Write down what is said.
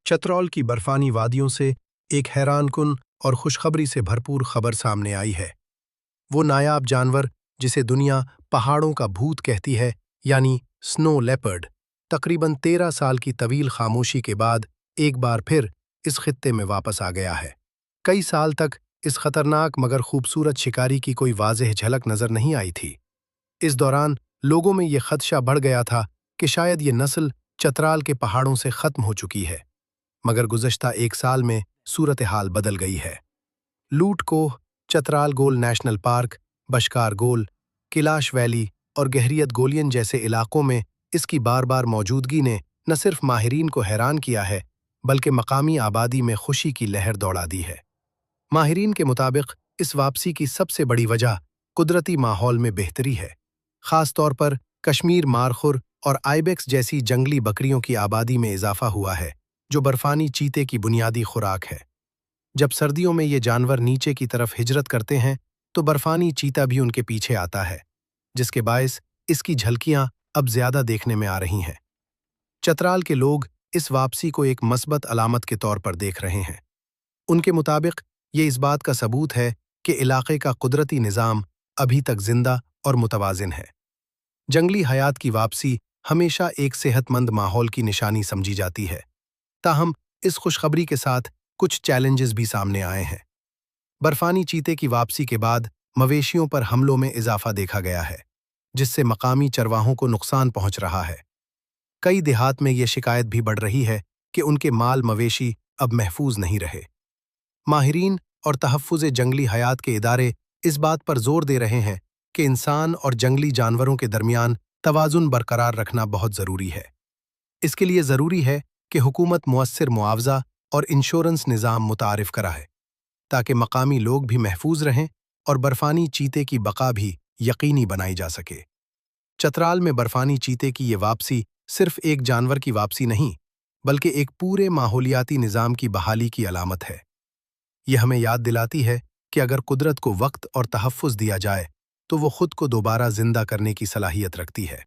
चतरौल की बर्फानी वादियों से एक हैरानकुन और खुशखबरी से भरपूर खबर सामने आई है। वो नायाब जानवर जिसे दुनिया पहाड़ों का भूत कहती है, यानी स्नो लेपर्ड, तकरीबन 13 साल की तवील खामोशी के बाद एक बार फिर इस खित्ते में वापस आ गया है। कई साल तक इस खतरनाक मगर खूबसूरत शिकारी की कोई वाज़ेह झलक नजर नहीं आई थी। इस दौरान लोगों में ये खदशा बढ़ गया था कि शायद ये नस्ल चतराल के पहाड़ों से खत्म हो चुकी है, मगर गुज़श्ता एक साल में सूरत हाल बदल गई है। लूट कोह, चतराल गोल नेशनल पार्क, बशकार गोल, किलाश वैली और गहरियत गोलियन जैसे इलाकों में इसकी बार बार मौजूदगी ने न सिर्फ माहिरीन को हैरान किया है, बल्कि मकामी आबादी में खुशी की लहर दौड़ा दी है। माहिरीन के मुताबिक इस वापसी की सबसे बड़ी वजह कुदरती माहौल में बेहतरी है। ख़ास तौर पर कश्मीर मारखुर और आइबेक्स जैसी जंगली बकरियों की आबादी में इजाफा हुआ है, जो बर्फानी चीते की बुनियादी खुराक है। जब सर्दियों में ये जानवर नीचे की तरफ हिजरत करते हैं, तो बर्फानी चीता भी उनके पीछे आता है, जिसके बायस इसकी झलकियां अब ज्यादा देखने में आ रही हैं। चतराल के लोग इस वापसी को एक मस्बत अलामत के तौर पर देख रहे हैं। उनके मुताबिक ये इस बात का सबूत है कि इलाके का कुदरती निज़ाम अभी तक जिंदा और मुतवाज़िन है। जंगली हयात की वापसी हमेशा एक सेहतमंद माहौल की निशानी समझी जाती है। ताहम इस खुशखबरी के साथ कुछ चैलेंजेस भी सामने आए हैं। बर्फानी चीते की वापसी के बाद मवेशियों पर हमलों में इजाफा देखा गया है, जिससे मकामी चरवाहों को नुकसान पहुंच रहा है। कई देहात में ये शिकायत भी बढ़ रही है कि उनके माल मवेशी अब महफूज नहीं रहे। माहिरीन और तहफ़्फ़ुज़ जंगली हयात के इदारे इस बात पर जोर दे रहे हैं कि इंसान और जंगली जानवरों के दरमियान तवाज़ुन बरकरार रखना बहुत ज़रूरी है। इसके लिए ज़रूरी है कि हुकूमत मुअस्सिर मुआवजा और इंश्योरेंस निज़ाम मुतारिफ कराए, ताकि मकामी लोग भी महफूज रहें और बर्फानी चीते की बका भी यकीनी बनाई जा सके। चतराल में बर्फानी चीते की ये वापसी सिर्फ एक जानवर की वापसी नहीं, बल्कि एक पूरे माहौलियाती निज़ाम की बहाली की अलामत है। यह हमें याद दिलाती है कि अगर कुदरत को वक्त और तहफ़्फ़ुज़ दिया जाए, तो वो खुद को दोबारा जिंदा करने की सलाहियत रखती है।